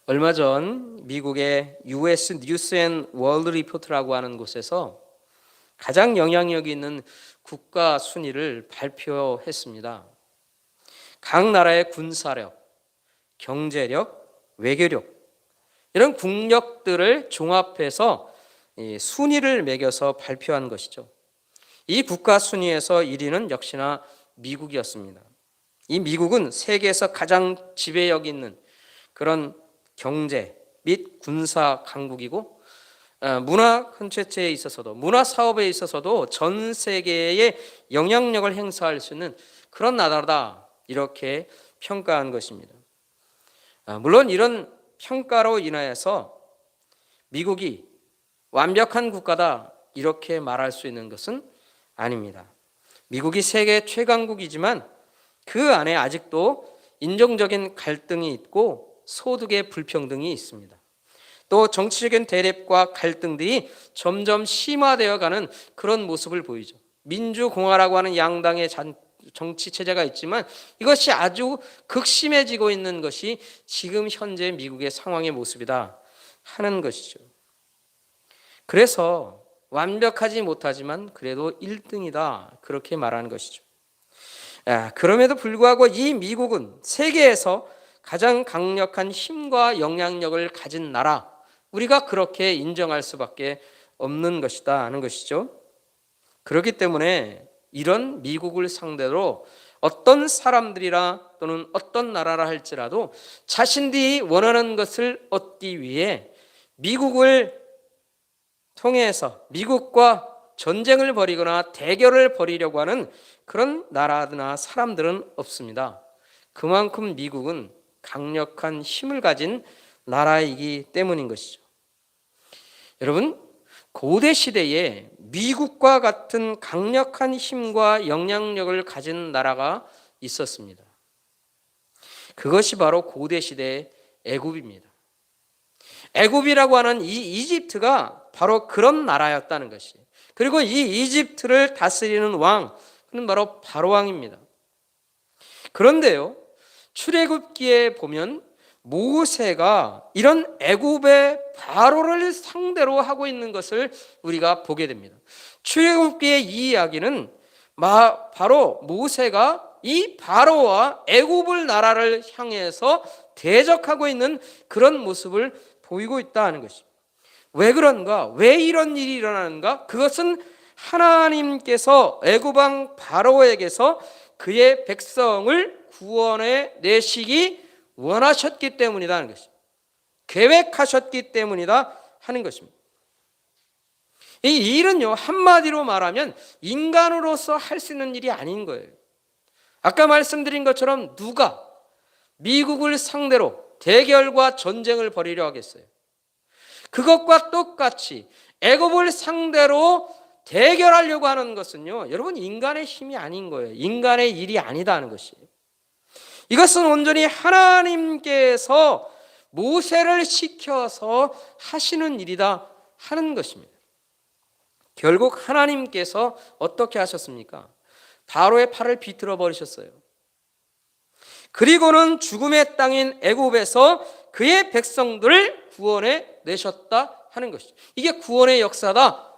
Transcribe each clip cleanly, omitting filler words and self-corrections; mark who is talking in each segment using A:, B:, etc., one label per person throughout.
A: 얼마 전 미국의 US 뉴스 앤 월드 리포트라고 하는 곳에서 가장 영향력이 있는 국가 순위를 발표했습니다. 각 나라의 군사력, 경제력, 외교력 이런 국력들을 종합해서 순위를 매겨서 발표한 것이죠. 이 국가 순위에서 1위는 역시나 미국이었습니다. 이 미국은 세계에서 가장 지배력 있는 그런 경제 및 군사 강국이고, 문화 콘텐츠에 있어서도, 문화 사업에 있어서도 전 세계에 영향력을 행사할 수 있는 그런 나라다, 이렇게 평가한 것입니다. 물론 이런 평가로 인하여서 미국이 완벽한 국가다 이렇게 말할 수 있는 것은 아닙니다. 미국이 세계 최강국이지만 그 안에 아직도 인종적인 갈등이 있고 소득의 불평등이 있습니다. 또 정치적인 대립과 갈등들이 점점 심화되어 가는 그런 모습을 보이죠. 민주공화라고 하는 양당의 정치 체제가 있지만 이것이 아주 극심해지고 있는 것이 지금 현재 미국의 상황의 모습이다 하는 것이죠. 그래서 완벽하지 못하지만 그래도 1등이다 그렇게 말하는 것이죠. 그럼에도 불구하고 이 미국은 세계에서 가장 강력한 힘과 영향력을 가진 나라, 우리가 그렇게 인정할 수밖에 없는 것이다 하는 것이죠. 그렇기 때문에 이런 미국을 상대로 어떤 사람들이라 또는 어떤 나라라 할지라도 자신들이 원하는 것을 얻기 위해 미국을 통해서 미국과 전쟁을 벌이거나 대결을 벌이려고 하는 그런 나라나 사람들은 없습니다. 그만큼 미국은 강력한 힘을 가진 나라이기 때문인 것이죠. 여러분, 고대 시대에 미국과 같은 강력한 힘과 영향력을 가진 나라가 있었습니다. 그것이 바로 고대 시대의 애굽입니다. 애굽이라고 하는 이 이집트가 바로 그런 나라였다는 것이. 그리고 이 이집트를 다스리는 왕, 그는 바로 바로 왕입니다. 그런데요, 출애굽기에 보면 모세가 이런 애굽의 바로를 상대로 하고 있는 것을 우리가 보게 됩니다. 출애굽기의 이 이야기는 바로 모세가 이 바로와 애굽을 나라를 향해서 대적하고 있는 그런 모습을 보이고 있다는 것입니다. 왜 그런가? 왜 이런 일이 일어나는가? 그것은 하나님께서 애굽 왕 바로에게서 그의 백성을 구원해 내시기 원하셨기 때문이다 하는 것입니다. 계획하셨기 때문이다 하는 것입니다. 이 일은요, 한마디로 말하면 인간으로서 할 수 있는 일이 아닌 거예요. 아까 말씀드린 것처럼 누가 미국을 상대로 대결과 전쟁을 벌이려 하겠어요? 그것과 똑같이 애굽을 상대로 대결하려고 하는 것은요, 여러분, 인간의 힘이 아닌 거예요. 인간의 일이 아니다 하는 것이에요. 이것은 온전히 하나님께서 모세를 시켜서 하시는 일이다 하는 것입니다. 결국 하나님께서 어떻게 하셨습니까? 바로의 팔을 비틀어 버리셨어요. 그리고는 죽음의 땅인 애굽에서 그의 백성들을 구원해 내셨다 하는 것이죠. 이게 구원의 역사다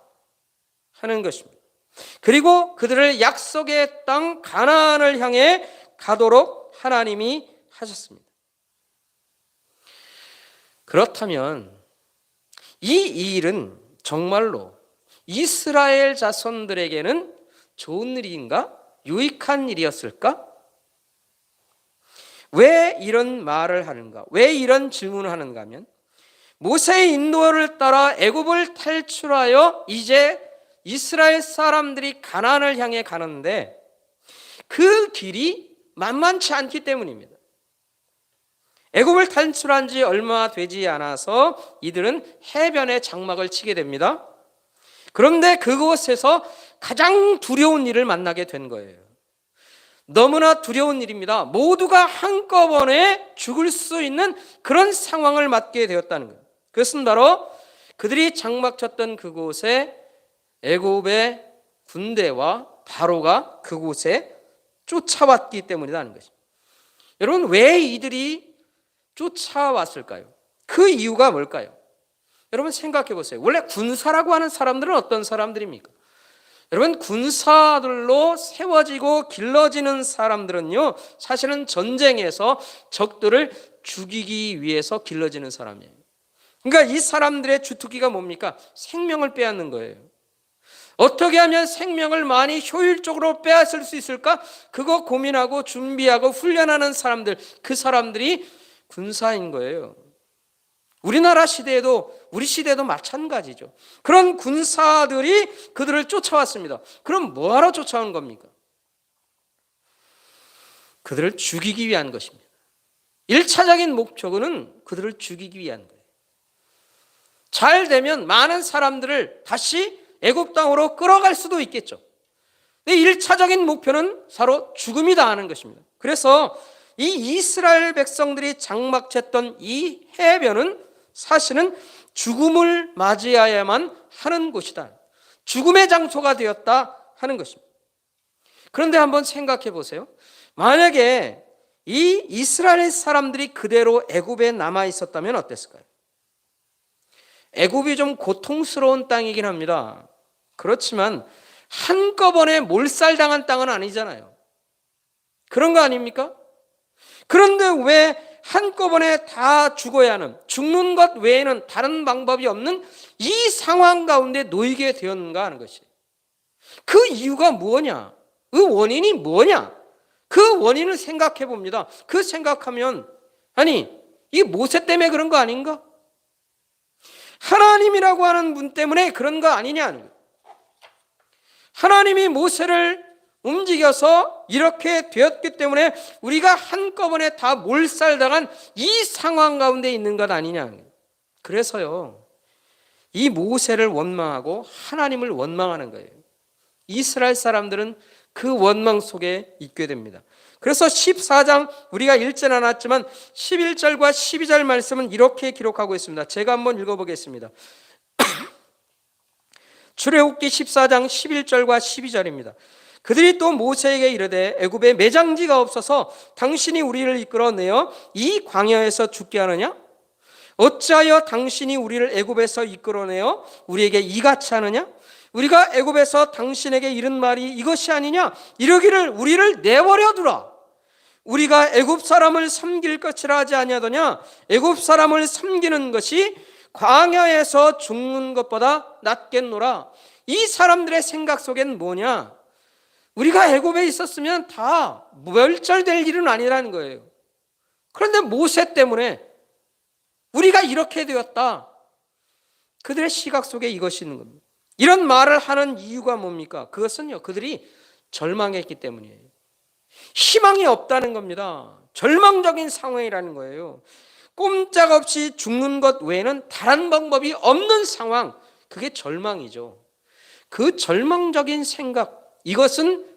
A: 하는 것입니다. 그리고 그들을 약속의 땅 가나안을 향해 가도록 하나님이 하셨습니다. 그렇다면 이 일은 정말로 이스라엘 자손들에게는 좋은 일인가? 유익한 일이었을까? 왜 이런 말을 하는가? 왜 이런 질문을 하는가 하면 모세의 인도를 따라 애굽을 탈출하여 이제 이스라엘 사람들이 가나안을 향해 가는데 그 길이 만만치 않기 때문입니다. 애굽을 탈출한 지 얼마 되지 않아서 이들은 해변에 장막을 치게 됩니다. 그런데 그곳에서 가장 두려운 일을 만나게 된 거예요. 너무나 두려운 일입니다. 모두가 한꺼번에 죽을 수 있는 그런 상황을 맞게 되었다는 거예요. 그것은 바로 그들이 장막 쳤던 그곳에 애굽의 군대와 바로가 그곳에 쫓아왔기 때문이라는 것입니다. 여러분, 왜 이들이 쫓아왔을까요? 그 이유가 뭘까요? 여러분 생각해 보세요. 원래 군사라고 하는 사람들은 어떤 사람들입니까? 여러분 군사들로 세워지고 길러지는 사람들은요, 사실은 전쟁에서 적들을 죽이기 위해서 길러지는 사람이에요. 그러니까 이 사람들의 주특기가 뭡니까? 생명을 빼앗는 거예요. 어떻게 하면 생명을 많이 효율적으로 빼앗을 수 있을까? 그거 고민하고 준비하고 훈련하는 사람들, 그 사람들이 군사인 거예요. 우리나라 시대에도, 우리 시대도 마찬가지죠. 그런 군사들이 그들을 쫓아왔습니다. 그럼 뭐하러 쫓아온 겁니까? 그들을 죽이기 위한 것입니다. 1차적인 목표는 그들을 죽이기 위한 거예요. 잘 되면 많은 사람들을 다시 애굽 땅으로 끌어갈 수도 있겠죠. 근데 1차적인 목표는 바로 죽음이다 하는 것입니다. 그래서 이 이스라엘 백성들이 장막쳤던 이 해변은 사실은 죽음을 맞이해야만 하는 곳이다. 죽음의 장소가 되었다 하는 것입니다. 그런데 한번 생각해 보세요. 만약에 이 이스라엘 사람들이 그대로 애굽에 남아 있었다면 어땠을까요? 애굽이 좀 고통스러운 땅이긴 합니다. 그렇지만 한꺼번에 몰살당한 땅은 아니잖아요. 그런 거 아닙니까? 그런데 왜 한꺼번에 다 죽어야 하는, 죽는 것 외에는 다른 방법이 없는 이 상황 가운데 놓이게 되었는가 하는 것이에요. 그 이유가 뭐냐? 그 원인이 뭐냐? 그 원인을 생각해 봅니다. 그 생각하면, 아니, 이 모세 때문에 그런 거 아닌가? 하나님이라고 하는 분 때문에 그런 거 아니냐? 하나님이 모세를 움직여서 이렇게 되었기 때문에 우리가 한꺼번에 다 몰살당한 이 상황 가운데 있는 것 아니냐. 그래서요, 이 모세를 원망하고 하나님을 원망하는 거예요. 이스라엘 사람들은 그 원망 속에 있게 됩니다. 그래서 14장 우리가 읽지 않았지만 11절과 12절 말씀은 이렇게 기록하고 있습니다. 제가 한번 읽어보겠습니다. 출애굽기 14장 11절과 12절입니다. 그들이 또 모세에게 이르되 애굽에 매장지가 없어서 당신이 우리를 이끌어내어 이 광야에서 죽게 하느냐? 어찌하여 당신이 우리를 애굽에서 이끌어내어 우리에게 이같이 하느냐? 우리가 애굽에서 당신에게 이른 말이 이것이 아니냐? 이러기를 우리를 내버려 두라. 우리가 애굽 사람을 섬길 것이라 하지 아니하더냐? 애굽 사람을 섬기는 것이 광야에서 죽는 것보다 낫겠노라. 이 사람들의 생각 속엔 뭐냐? 우리가 애굽에 있었으면 다 멸절될 일은 아니라는 거예요. 그런데 모세 때문에 우리가 이렇게 되었다. 그들의 시각 속에 이것이 있는 겁니다. 이런 말을 하는 이유가 뭡니까? 그것은요, 그들이 절망했기 때문이에요. 희망이 없다는 겁니다. 절망적인 상황이라는 거예요. 꼼짝없이 죽는 것 외에는 다른 방법이 없는 상황, 그게 절망이죠. 그 절망적인 생각, 이것은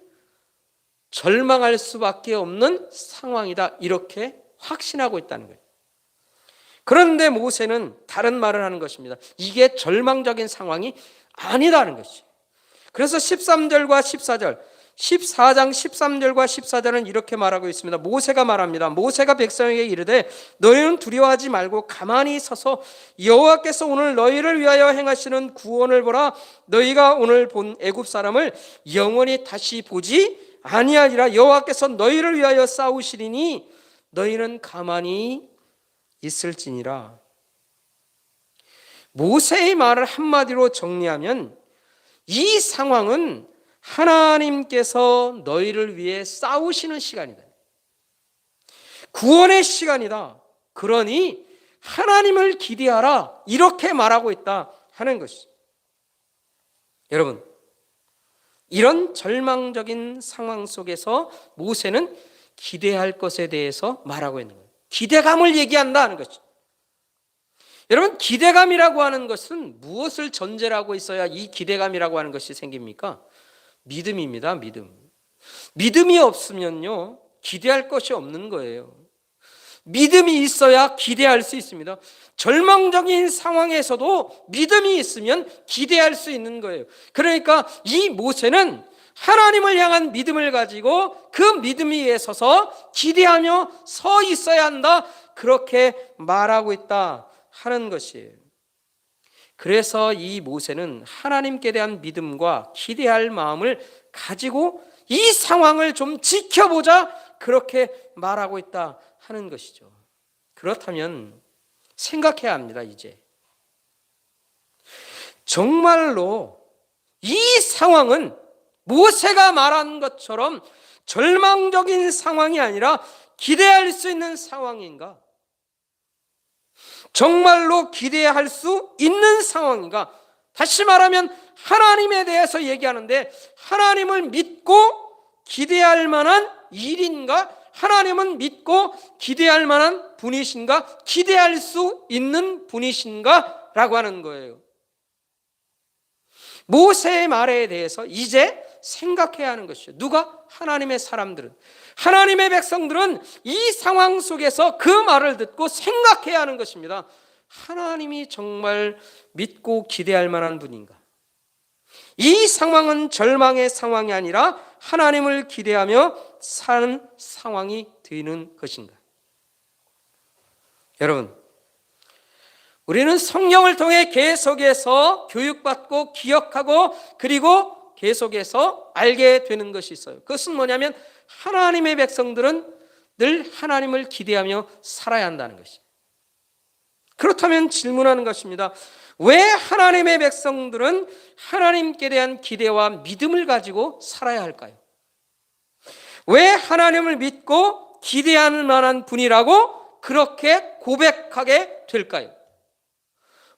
A: 절망할 수밖에 없는 상황이다, 이렇게 확신하고 있다는 거예요. 그런데 모세는 다른 말을 하는 것입니다. 이게 절망적인 상황이 아니다는 것이죠. 그래서 13절과 14절, 14장 13절과 14절은 이렇게 말하고 있습니다. 모세가 말합니다. 모세가 백성에게 이르되 너희는 두려워하지 말고 가만히 서서 여호와께서 오늘 너희를 위하여 행하시는 구원을 보라. 너희가 오늘 본 애굽 사람을 영원히 다시 보지 아니하리라. 여호와께서 너희를 위하여 싸우시리니 너희는 가만히 있을지니라. 모세의 말을 한마디로 정리하면 이 상황은 하나님께서 너희를 위해 싸우시는 시간이다. 구원의 시간이다. 그러니 하나님을 기대하라. 이렇게 말하고 있다 하는 것이죠. 여러분, 이런 절망적인 상황 속에서 모세는 기대할 것에 대해서 말하고 있는 거예요. 기대감을 얘기한다 하는 것이죠. 여러분, 기대감이라고 하는 것은 무엇을 전제로 하고 있어야 이 기대감이라고 하는 것이 생깁니까? 믿음입니다. 믿음이 없으면요, 기대할 것이 없는 거예요. 믿음이 있어야 기대할 수 있습니다. 절망적인 상황에서도 믿음이 있으면 기대할 수 있는 거예요. 그러니까 이 모세는 하나님을 향한 믿음을 가지고 그 믿음 위에 서서 기대하며 서 있어야 한다, 그렇게 말하고 있다 하는 것이에요. 그래서 이 모세는 하나님께 대한 믿음과 기대할 마음을 가지고 이 상황을 좀 지켜보자, 그렇게 말하고 있다 하는 것이죠. 그렇다면 생각해야 합니다. 이제 정말로 이 상황은 모세가 말한 것처럼 절망적인 상황이 아니라 기대할 수 있는 상황인가? 정말로 기대할 수 있는 상황인가? 다시 말하면 하나님에 대해서 얘기하는데, 하나님을 믿고 기대할 만한 일인가? 하나님은 믿고 기대할 만한 분이신가? 기대할 수 있는 분이신가? 라고 하는 거예요. 모세의 말에 대해서 이제 생각해야 하는 것이죠. 누가? 하나님의 사람들은, 하나님의 백성들은 이 상황 속에서 그 말을 듣고 생각해야 하는 것입니다. 하나님이 정말 믿고 기대할 만한 분인가? 이 상황은 절망의 상황이 아니라 하나님을 기대하며 사는 상황이 되는 것인가? 여러분, 우리는 성령을 통해 계속해서 교육받고 기억하고 그리고 계속해서 알게 되는 것이 있어요. 그것은 뭐냐면 하나님의 백성들은 늘 하나님을 기대하며 살아야 한다는 것이에요. 그렇다면 질문하는 것입니다. 왜 하나님의 백성들은 하나님께 대한 기대와 믿음을 가지고 살아야 할까요? 왜 하나님을 믿고 기대하는 만한 분이라고 그렇게 고백하게 될까요?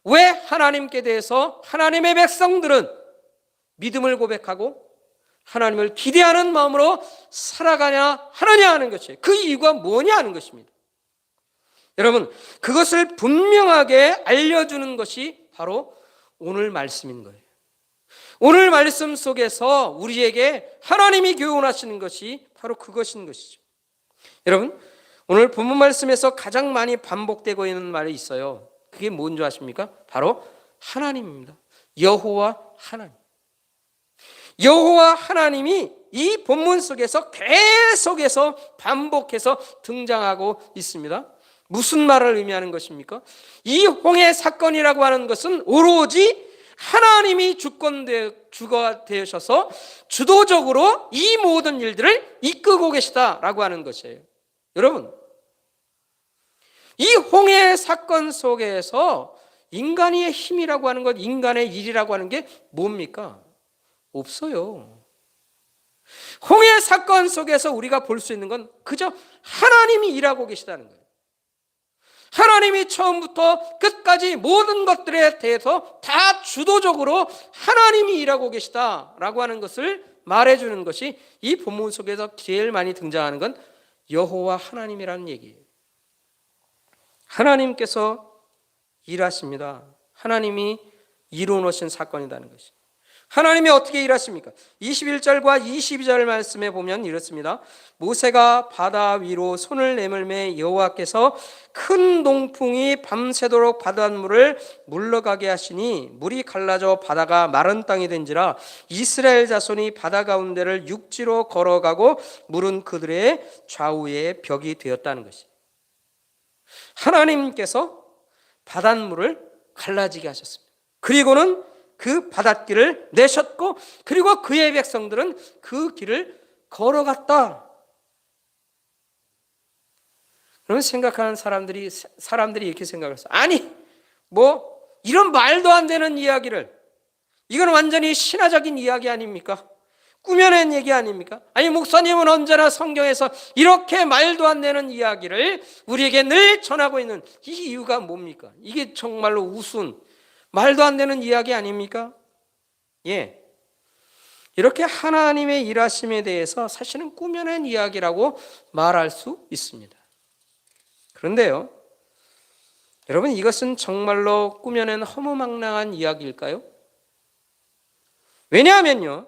A: 왜 하나님께 대해서 하나님의 백성들은 믿음을 고백하고 하나님을 기대하는 마음으로 살아가냐 하느냐 하는 것이에요. 그 이유가 뭐냐 하는 것입니다. 여러분, 그것을 분명하게 알려주는 것이 바로 오늘 말씀인 거예요. 오늘 말씀 속에서 우리에게 하나님이 교훈하시는 것이 바로 그것인 것이죠. 여러분, 오늘 본문 말씀에서 가장 많이 반복되고 있는 말이 있어요. 그게 뭔지 아십니까? 바로 하나님입니다. 여호와 하나님. 여호와 하나님이 이 본문 속에서 계속해서 반복해서 등장하고 있습니다. 무슨 말을 의미하는 것입니까? 이 홍해 사건이라고 하는 것은 오로지 하나님이 주가 되셔서 주도적으로 이 모든 일들을 이끌고 계시다라고 하는 것이에요. 여러분, 이 홍해 사건 속에서 인간의 힘이라고 하는 것, 인간의 일이라고 하는 게 뭡니까? 없어요. 홍해 사건 속에서 우리가 볼 수 있는 건 그저 하나님이 일하고 계시다는 거예요. 하나님이 처음부터 끝까지 모든 것들에 대해서 다 주도적으로 하나님이 일하고 계시다라고 하는 것을 말해주는 것이 이 본문 속에서 제일 많이 등장하는 건 여호와 하나님이라는 얘기예요. 하나님께서 일하십니다. 하나님이 이루어놓으신 사건이라는 것이. 하나님이 어떻게 일하십니까? 21절과 22절 말씀에 보면 이렇습니다. 모세가 바다 위로 손을 내밀매 여호와께서 큰 동풍이 밤새도록 바닷물을 물러가게 하시니 물이 갈라져 바다가 마른 땅이 된지라 이스라엘 자손이 바다 가운데를 육지로 걸어가고 물은 그들의 좌우에 벽이 되었다는 것이. 하나님께서 바닷물을 갈라지게 하셨습니다. 그리고는 그 바닷길을 내셨고 그리고 그의 백성들은 그 길을 걸어갔다. 그러면 생각하는 사람들이 이렇게 생각했어요. 아니, 뭐 이런 말도 안 되는 이야기를, 이건 완전히 신화적인 이야기 아닙니까? 꾸며낸 얘기 아닙니까? 아니, 목사님은 언제나 성경에서 이렇게 말도 안 되는 이야기를 우리에게 늘 전하고 있는 이 이유가 뭡니까? 이게 정말로 우스운 말도 안 되는 이야기 아닙니까? 예. 이렇게 하나님의 일하심에 대해서 사실은 꾸며낸 이야기라고 말할 수 있습니다. 그런데요, 여러분, 이것은 정말로 꾸며낸 허무맹랑한 이야기일까요? 왜냐하면요,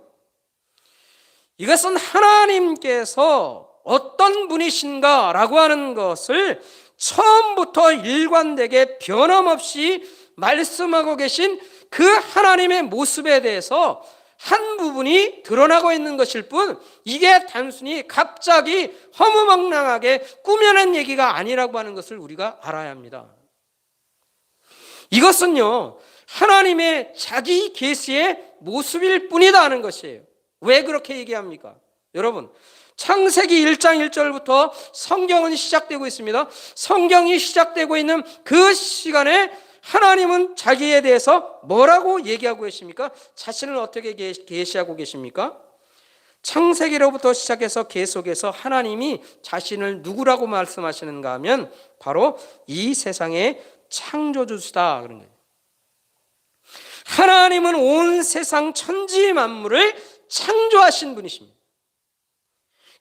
A: 이것은 하나님께서 어떤 분이신가라고 하는 것을 처음부터 일관되게 변함없이 말씀하고 계신 그 하나님의 모습에 대해서 한 부분이 드러나고 있는 것일 뿐, 이게 단순히 갑자기 허무맹랑하게 꾸며낸 얘기가 아니라고 하는 것을 우리가 알아야 합니다. 이것은요, 하나님의 자기 계시의 모습일 뿐이다 하는 것이에요. 왜 그렇게 얘기합니까? 여러분, 창세기 1장 1절부터 성경은 시작되고 있습니다. 성경이 시작되고 있는 그 시간에 하나님은 자기에 대해서 뭐라고 얘기하고 계십니까? 자신을 어떻게 계시하고 계십니까? 창세기로부터 시작해서 계속해서 하나님이 자신을 누구라고 말씀하시는가 하면 바로 이 세상의 창조주시다 그런 거예요. 하나님은 온 세상 천지 만물을 창조하신 분이십니다.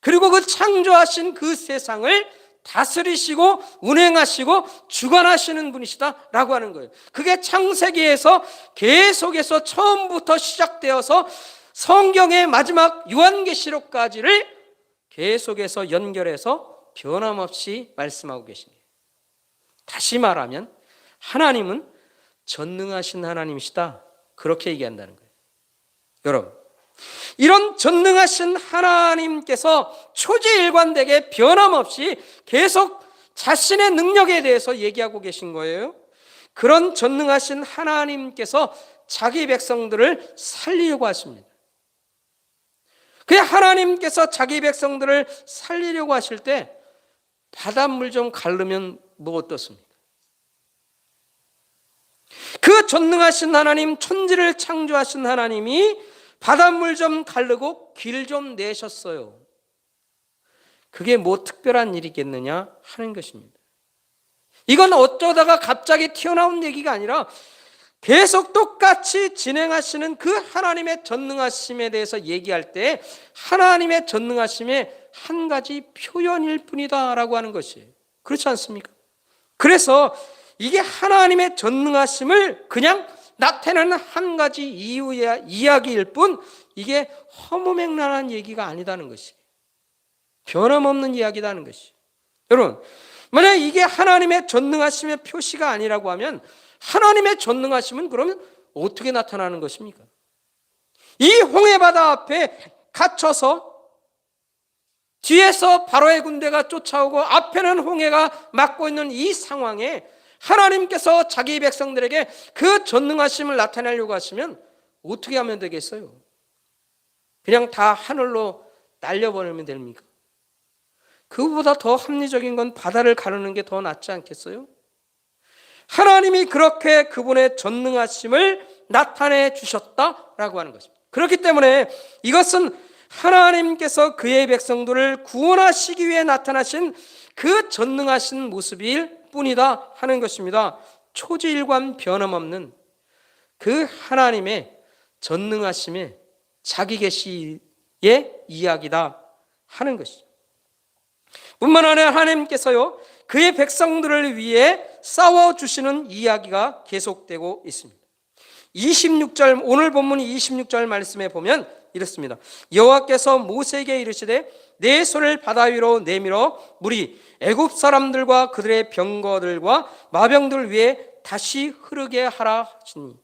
A: 그리고 그 창조하신 그 세상을 다스리시고 운행하시고 주관하시는 분이시다라고 하는 거예요. 그게 창세기에서 계속해서 처음부터 시작되어서 성경의 마지막 요한계시록까지를 계속해서 연결해서 변함없이 말씀하고 계십니다. 다시 말하면 하나님은 전능하신 하나님이시다, 그렇게 얘기한다는 거예요. 여러분, 이런 전능하신 하나님께서 초지일관되게 변함없이 계속 자신의 능력에 대해서 얘기하고 계신 거예요. 그런 전능하신 하나님께서 자기 백성들을 살리려고 하십니다. 그 하나님께서 자기 백성들을 살리려고 하실 때 바닷물 좀 가르면 뭐 어떻습니까? 그 전능하신 하나님, 천지를 창조하신 하나님이 바닷물 좀 가르고 길 좀 내셨어요. 그게 뭐 특별한 일이겠느냐 하는 것입니다. 이건 어쩌다가 갑자기 튀어나온 얘기가 아니라 계속 똑같이 진행하시는 그 하나님의 전능하심에 대해서 얘기할 때 하나님의 전능하심의 한 가지 표현일 뿐이다 라고 하는 것이에요. 그렇지 않습니까? 그래서 이게 하나님의 전능하심을 그냥 나타내는 한 가지 이야기일 뿐 이게 허무맹랑한 얘기가 아니다는 것이에요. 변함없는 이야기다는 것이에요. 여러분, 만약 이게 하나님의 전능하심의 표시가 아니라고 하면 하나님의 전능하심은 그러면 어떻게 나타나는 것입니까? 이 홍해바다 앞에 갇혀서 뒤에서 바로의 군대가 쫓아오고 앞에는 홍해가 막고 있는 이 상황에 하나님께서 자기 백성들에게 그 전능하심을 나타내려고 하시면 어떻게 하면 되겠어요? 그냥 다 하늘로 날려버리면 됩니까? 그보다 더 합리적인 건 바다를 가르는 게 더 낫지 않겠어요? 하나님이 그렇게 그분의 전능하심을 나타내 주셨다라고 하는 것입니다. 그렇기 때문에 이것은 하나님께서 그의 백성들을 구원하시기 위해 나타나신 그 전능하신 모습일 뿐이다 하는 것입니다. 초지일관 변함없는 그 하나님의 전능하심의 자기 계시의 이야기다 하는 것이죠. 뿐만 아니라 하나님께서요 그의 백성들을 위해 싸워주시는 이야기가 계속되고 있습니다. 26절, 오늘 본문 26절 말씀에 보면 이렇습니다. 여호와께서 모세에게 이르시되 내 손을 바다 위로 내밀어 물이 애굽 사람들과 그들의 병거들과 마병들 위에 다시 흐르게 하라 하시니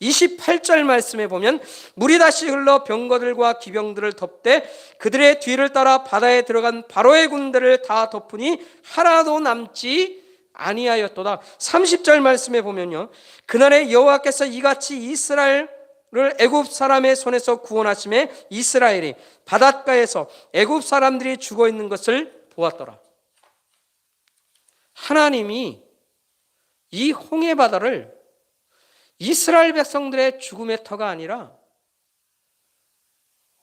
A: 28절 말씀에 보면 물이 다시 흘러 병거들과 기병들을 덮되 그들의 뒤를 따라 바다에 들어간 바로의 군대를 다 덮으니 하나도 남지 아니하였도다. 30절 말씀에 보면요 그날에 여호와께서 이같이 이스라엘을 애굽 사람의 손에서 구원하심에 이스라엘이 바닷가에서 애굽 사람들이 죽어 있는 것을 보았더라. 하나님이 이 홍해 바다를 이스라엘 백성들의 죽음의 터가 아니라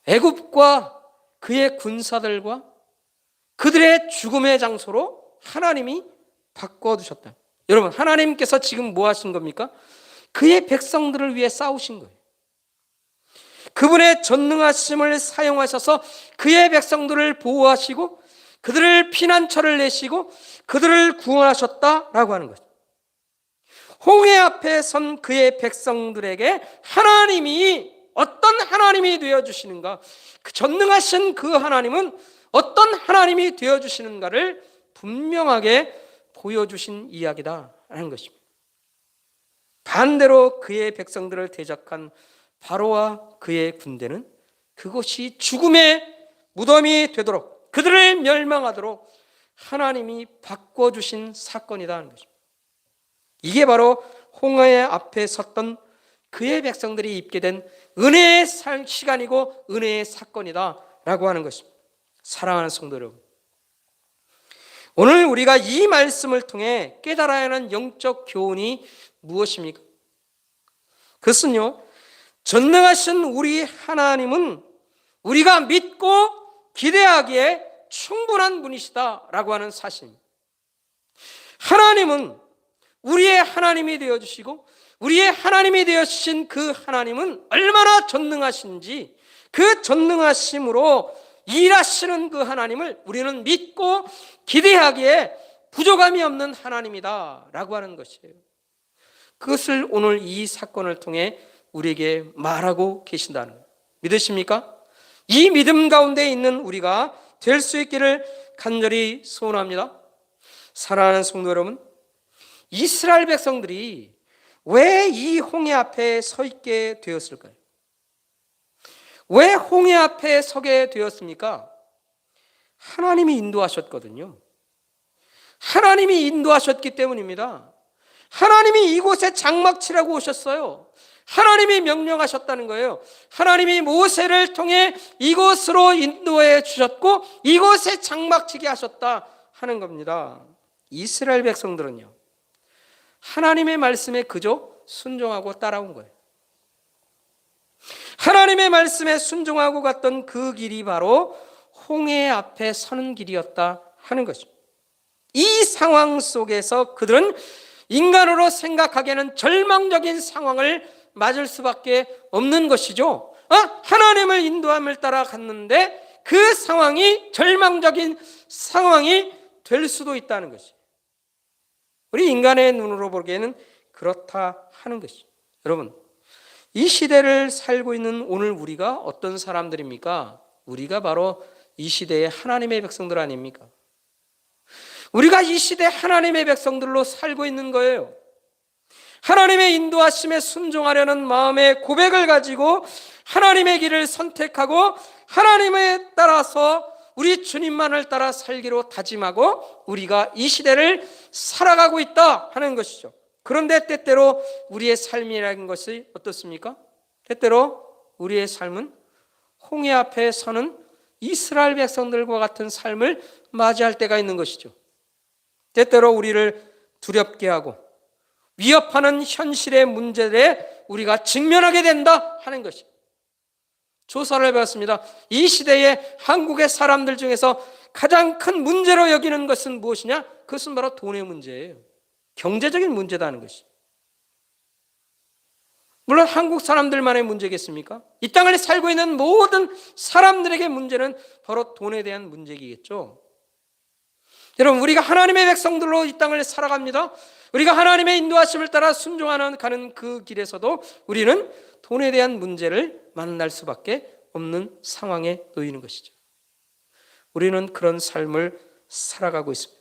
A: 애굽과 그의 군사들과 그들의 죽음의 장소로 하나님이 바꿔두셨다. 여러분, 하나님께서 지금 뭐 하신 겁니까? 그의 백성들을 위해 싸우신 거예요. 그분의 전능하심을 사용하셔서 그의 백성들을 보호하시고 그들을 피난처를 내시고 그들을 구원하셨다라고 하는 거죠. 홍해 앞에 선 그의 백성들에게 하나님이 어떤 하나님이 되어주시는가, 그 전능하신 그 하나님은 어떤 하나님이 되어주시는가를 분명하게 보여주신 이야기다라는 것입니다. 반대로 그의 백성들을 대적한 바로와 그의 군대는 그것이 죽음의 무덤이 되도록 그들을 멸망하도록 하나님이 바꿔주신 사건이다 하는 것입니다. 이게 바로 홍해 앞에 섰던 그의 백성들이 입게 된 은혜의 시간이고 은혜의 사건이다 라고 하는 것입니다. 사랑하는 성도 여러분, 오늘 우리가 이 말씀을 통해 깨달아야 하는 영적 교훈이 무엇입니까? 그것은요, 전능하신 우리 하나님은 우리가 믿고 기대하기에 충분한 분이시다라고 하는 사실입니다. 하나님은 우리의 하나님이 되어주시고 우리의 하나님이 되어주신 그 하나님은 얼마나 전능하신지, 그 전능하심으로 일하시는 그 하나님을 우리는 믿고 기대하기에 부족함이 없는 하나님이다 라고 하는 것이에요. 그것을 오늘 이 사건을 통해 우리에게 말하고 계신다는 거예요. 믿으십니까? 이 믿음 가운데 있는 우리가 될 수 있기를 간절히 소원합니다. 사랑하는 성도 여러분, 이스라엘 백성들이 왜 이 홍해 앞에 서 있게 되었을까요? 왜 홍해 앞에 서게 되었습니까? 하나님이 인도하셨거든요. 하나님이 인도하셨기 때문입니다. 하나님이 이곳에 장막치라고 오셨어요. 하나님이 명령하셨다는 거예요. 하나님이 모세를 통해 이곳으로 인도해 주셨고 이곳에 장막치게 하셨다 하는 겁니다. 이스라엘 백성들은요, 하나님의 말씀에 그저 순종하고 따라온 거예요. 하나님의 말씀에 순종하고 갔던 그 길이 바로 홍해 앞에 서는 길이었다 하는 것입니다. 이 상황 속에서 그들은 인간으로 생각하기에는 절망적인 상황을 맞을 수밖에 없는 것이죠. 하나님을 인도함을 따라 갔는데 그 상황이 절망적인 상황이 될 수도 있다는 것이죠. 우리 인간의 눈으로 보기에는 그렇다 하는 것이죠. 여러분, 이 시대를 살고 있는 오늘 우리가 어떤 사람들입니까? 우리가 바로 이 시대의 하나님의 백성들 아닙니까? 우리가 이 시대 하나님의 백성들로 살고 있는 거예요. 하나님의 인도하심에 순종하려는 마음의 고백을 가지고 하나님의 길을 선택하고 하나님에 따라서 우리 주님만을 따라 살기로 다짐하고 우리가 이 시대를 살아가고 있다 하는 것이죠. 그런데 때때로 우리의 삶이라는 것이 어떻습니까? 때때로 우리의 삶은 홍해 앞에 서는 이스라엘 백성들과 같은 삶을 맞이할 때가 있는 것이죠. 때때로 우리를 두렵게 하고 위협하는 현실의 문제에 우리가 직면하게 된다 하는 것이죠. 조사를 해봤습니다. 이 시대의 한국의 사람들 중에서 가장 큰 문제로 여기는 것은 무엇이냐? 그것은 바로 돈의 문제예요. 경제적인 문제다는 것이. 물론 한국 사람들만의 문제겠습니까? 이 땅을 살고 있는 모든 사람들에게 문제는 바로 돈에 대한 문제이겠죠. 여러분, 우리가 하나님의 백성들로 이 땅을 살아갑니다. 우리가 하나님의 인도하심을 따라 순종하는 가는 그 길에서도 우리는 돈에 대한 문제를 만날 수밖에 없는 상황에 놓이는 것이죠. 우리는 그런 삶을 살아가고 있습니다.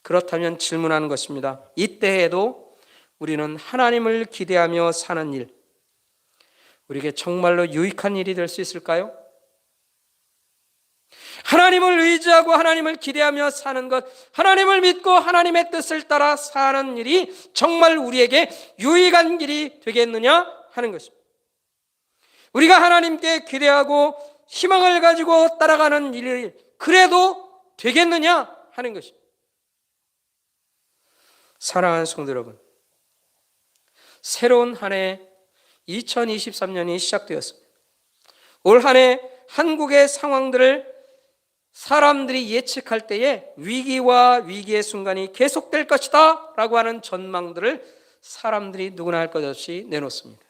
A: 그렇다면 질문하는 것입니다. 이때에도 우리는 하나님을 기대하며 사는 일, 우리에게 정말로 유익한 일이 될 수 있을까요? 하나님을 의지하고 하나님을 기대하며 사는 것, 하나님을 믿고 하나님의 뜻을 따라 사는 일이 정말 우리에게 유익한 길이 되겠느냐 하는 것입니다. 우리가 하나님께 기대하고 희망을 가지고 따라가는 일이 그래도 되겠느냐 하는 것입니다. 사랑하는 성도 여러분, 새로운 한 해 2023년이 시작되었습니다. 올 한 해 한국의 상황들을 사람들이 예측할 때에 위기와 위기의 순간이 계속될 것이다 라고 하는 전망들을 사람들이 누구나 할 것 없이 내놓습니다.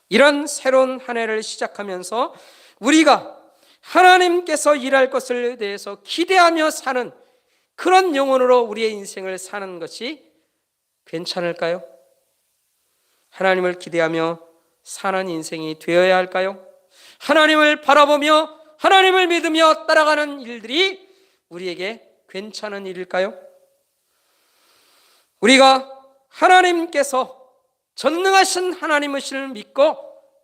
A: 이런 새로운 한 해를 시작하면서 우리가 하나님께서 일할 것을 대해서 기대하며 사는 그런 영혼으로 우리의 인생을 사는 것이 괜찮을까요? 하나님을 기대하며 사는 인생이 되어야 할까요? 하나님을 바라보며 하나님을 믿으며 따라가는 일들이 우리에게 괜찮은 일일까요? 우리가 하나님께서 전능하신 하나님이심을 믿고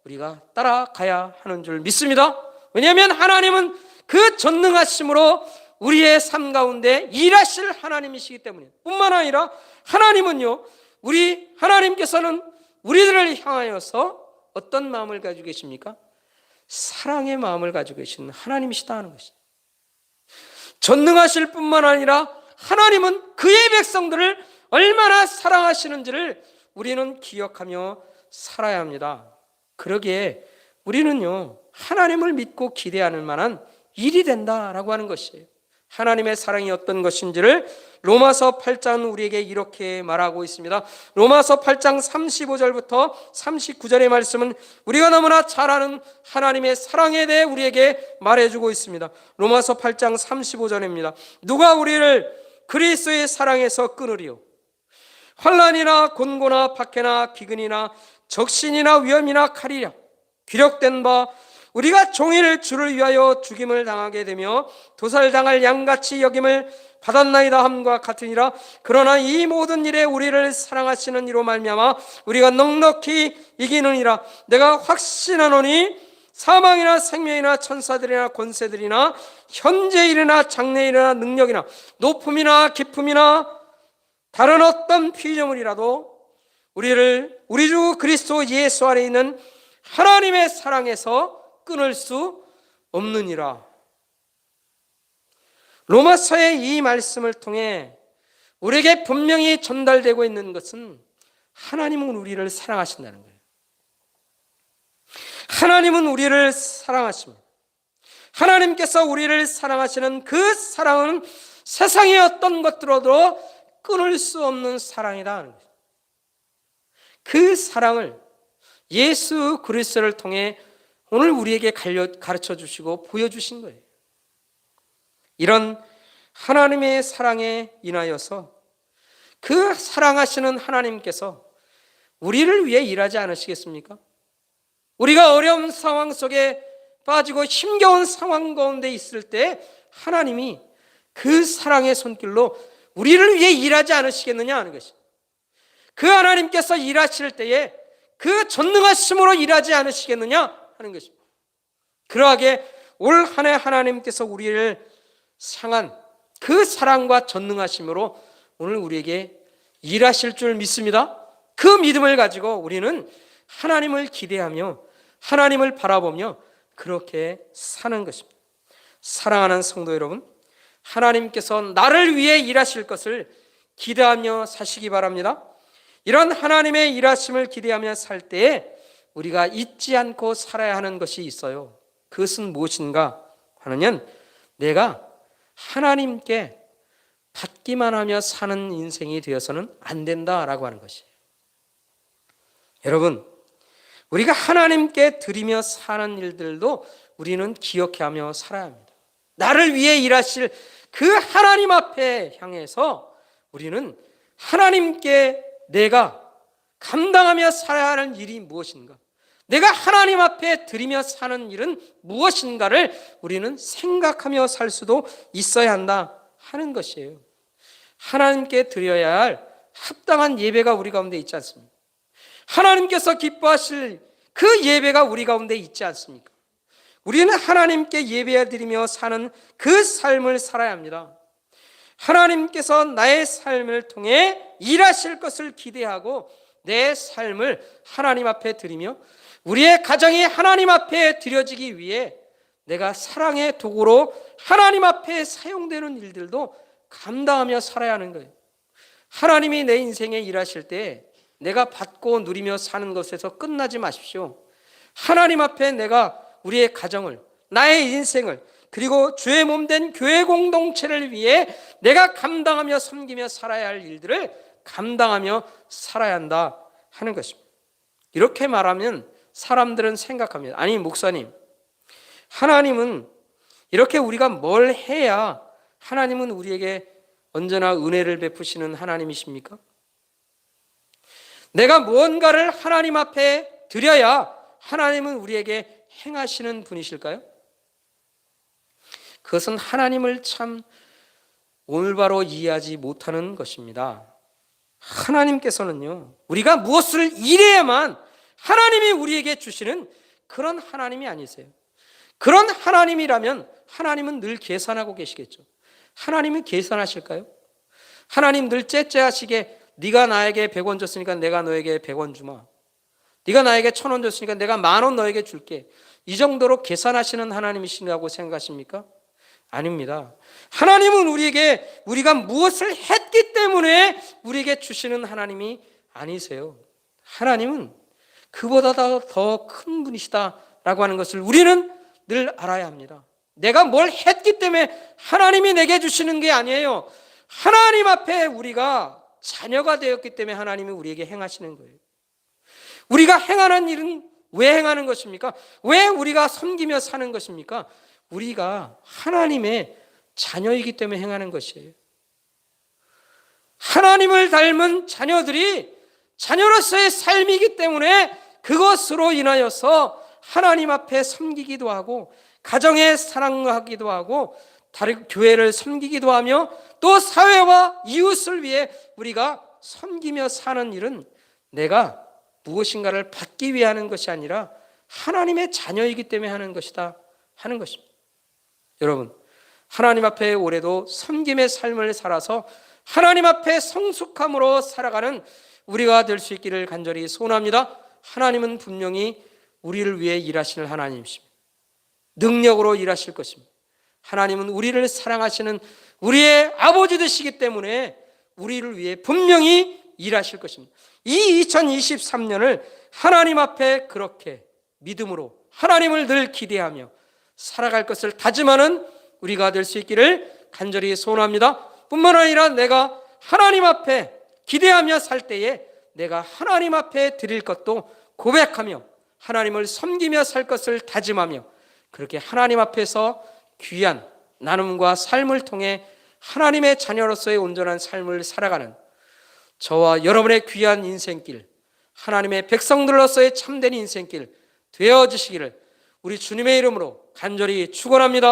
A: 우리가 따라가야 하는 줄 믿습니다. 왜냐하면 하나님은 그 전능하심으로 우리의 삶 가운데 일하실 하나님이시기 때문에 뿐만 아니라 하나님은요, 우리 하나님께서는 우리들을 향하여서 어떤 마음을 가지고 계십니까? 사랑의 마음을 가지고 계신 하나님이시다 하는 것이죠. 전능하실 뿐만 아니라 하나님은 그의 백성들을 얼마나 사랑하시는지를 우리는 기억하며 살아야 합니다. 그러기에 우리는요, 하나님을 믿고 기대하는 만한 일이 된다라고 하는 것이에요. 하나님의 사랑이 어떤 것인지를 로마서 8장은 우리에게 이렇게 말하고 있습니다. 로마서 8장 35절부터 39절의 말씀은 우리가 너무나 잘 아는 하나님의 사랑에 대해 우리에게 말해주고 있습니다. 로마서 8장 35절입니다. 누가 우리를 그리스도의 사랑에서 끊으리요? 환난이나 곤고나 박해나 기근이나 적신이나 위험이나 칼이랴. 기록된 바 우리가 종일 주를 위하여 죽임을 당하게 되며 도살당할 양같이 여김을 받았나이다 함과 같으니라. 그러나 이 모든 일에 우리를 사랑하시는 이로 말미암아 우리가 넉넉히 이기느니라. 내가 확신하노니 사망이나 생명이나 천사들이나 권세들이나 현재일이나 장래일이나 능력이나 높음이나 깊음이나 다른 어떤 피조물이라도 우리를 우리 주 그리스도 예수 안에 있는 하나님의 사랑에서 끊을 수 없느니라. 로마서의 이 말씀을 통해 우리에게 분명히 전달되고 있는 것은 하나님은 우리를 사랑하신다는 거예요. 하나님은 우리를 사랑하십니다. 하나님께서 우리를 사랑하시는 그 사랑은 세상의 어떤 것들로도 끊을 수 없는 사랑이다 하는 거예요. 그 사랑을 예수 그리스도를 통해 오늘 우리에게 가르쳐 주시고 보여주신 거예요. 이런 하나님의 사랑에 인하여서 그 사랑하시는 하나님께서 우리를 위해 일하지 않으시겠습니까? 우리가 어려운 상황 속에 빠지고 힘겨운 상황 가운데 있을 때 하나님이 그 사랑의 손길로 우리를 위해 일하지 않으시겠느냐 하는 것이죠. 그 하나님께서 일하실 때에 그 전능하심으로 일하지 않으시겠느냐 하는 것입니다. 그러하게 올 한 해 하나님께서 우리를 향한 그 사랑과 전능하심으로 오늘 우리에게 일하실 줄 믿습니다. 그 믿음을 가지고 우리는 하나님을 기대하며 하나님을 바라보며 그렇게 사는 것입니다. 사랑하는 성도 여러분, 하나님께서 나를 위해 일하실 것을 기대하며 사시기 바랍니다. 이런 하나님의 일하심을 기대하며 살 때에 우리가 잊지 않고 살아야 하는 것이 있어요. 그것은 무엇인가 하면 내가 하나님께 받기만 하며 사는 인생이 되어서는 안 된다라고 하는 것이에요. 여러분, 우리가 하나님께 드리며 사는 일들도 우리는 기억하며 살아야 합니다. 나를 위해 일하실 그 하나님 앞에 향해서 우리는 하나님께 내가 감당하며 살아야 하는 일이 무엇인가, 내가 하나님 앞에 드리며 사는 일은 무엇인가를 우리는 생각하며 살 수도 있어야 한다 하는 것이에요. 하나님께 드려야 할 합당한 예배가 우리 가운데 있지 않습니까? 하나님께서 기뻐하실 그 예배가 우리 가운데 있지 않습니까? 우리는 하나님께 예배드리며 사는 그 삶을 살아야 합니다. 하나님께서 나의 삶을 통해 일하실 것을 기대하고 내 삶을 하나님 앞에 드리며 우리의 가정이 하나님 앞에 드려지기 위해 내가 사랑의 도구로 하나님 앞에 사용되는 일들도 감당하며 살아야 하는 거예요. 하나님이 내 인생에 일하실 때 내가 받고 누리며 사는 것에서 끝나지 마십시오. 하나님 앞에 내가 우리의 가정을, 나의 인생을, 그리고 주의 몸된 교회 공동체를 위해 내가 감당하며 섬기며 살아야 할 일들을 감당하며 살아야 한다 하는 것입니다. 이렇게 말하면 사람들은 생각합니다. 아니 목사님, 하나님은 이렇게 우리가 뭘 해야 하나님은 우리에게 언제나 은혜를 베푸시는 하나님이십니까? 내가 무언가를 하나님 앞에 드려야 하나님은 우리에게 행하시는 분이실까요? 그것은 하나님을 참 올바로 이해하지 못하는 것입니다. 하나님께서는요, 우리가 무엇을 일해야만 하나님이 우리에게 주시는 그런 하나님이 아니세요. 그런 하나님이라면 하나님은 늘 계산하고 계시겠죠. 하나님이 계산하실까요? 하나님 늘 째째하시게 네가 나에게 100원 줬으니까 내가 너에게 100원 주마. 네가 나에게 1000원 줬으니까 내가 10,000원 너에게 줄게. 이 정도로 계산하시는 하나님이시라고 생각하십니까? 아닙니다. 하나님은 우리에게 우리가 무엇을 했기 때문에 우리에게 주시는 하나님이 아니세요. 하나님은 그보다 더 큰 분이시다라고 하는 것을 우리는 늘 알아야 합니다. 내가 뭘 했기 때문에 하나님이 내게 주시는 게 아니에요. 하나님 앞에 우리가 자녀가 되었기 때문에 하나님이 우리에게 행하시는 거예요. 우리가 행하는 일은 왜 행하는 것입니까? 왜 우리가 섬기며 사는 것입니까? 우리가 하나님의 자녀이기 때문에 행하는 것이에요. 하나님을 닮은 자녀들이 자녀로서의 삶이기 때문에 그것으로 인하여서 하나님 앞에 섬기기도 하고 가정에 사랑하기도 하고 다른 교회를 섬기기도 하며 또 사회와 이웃을 위해 우리가 섬기며 사는 일은 내가 무엇인가를 받기 위해 하는 것이 아니라 하나님의 자녀이기 때문에 하는 것이다 하는 것입니다. 여러분, 하나님 앞에 올해도 섬김의 삶을 살아서 하나님 앞에 성숙함으로 살아가는 우리가 될 수 있기를 간절히 소원합니다. 하나님은 분명히 우리를 위해 일하시는 하나님이십니다. 능력으로 일하실 것입니다. 하나님은 우리를 사랑하시는 우리의 아버지 되시기 때문에 우리를 위해 분명히 일하실 것입니다. 이 2023년을 하나님 앞에 그렇게 믿음으로 하나님을 늘 기대하며 살아갈 것을 다짐하는 우리가 될 수 있기를 간절히 소원합니다. 뿐만 아니라 내가 하나님 앞에 기대하며 살 때에 내가 하나님 앞에 드릴 것도 고백하며 하나님을 섬기며 살 것을 다짐하며 그렇게 하나님 앞에서 귀한 나눔과 삶을 통해 하나님의 자녀로서의 온전한 삶을 살아가는 저와 여러분의 귀한 인생길, 하나님의 백성들로서의 참된 인생길 되어지시기를 우리 주님의 이름으로 간절히 축원합니다.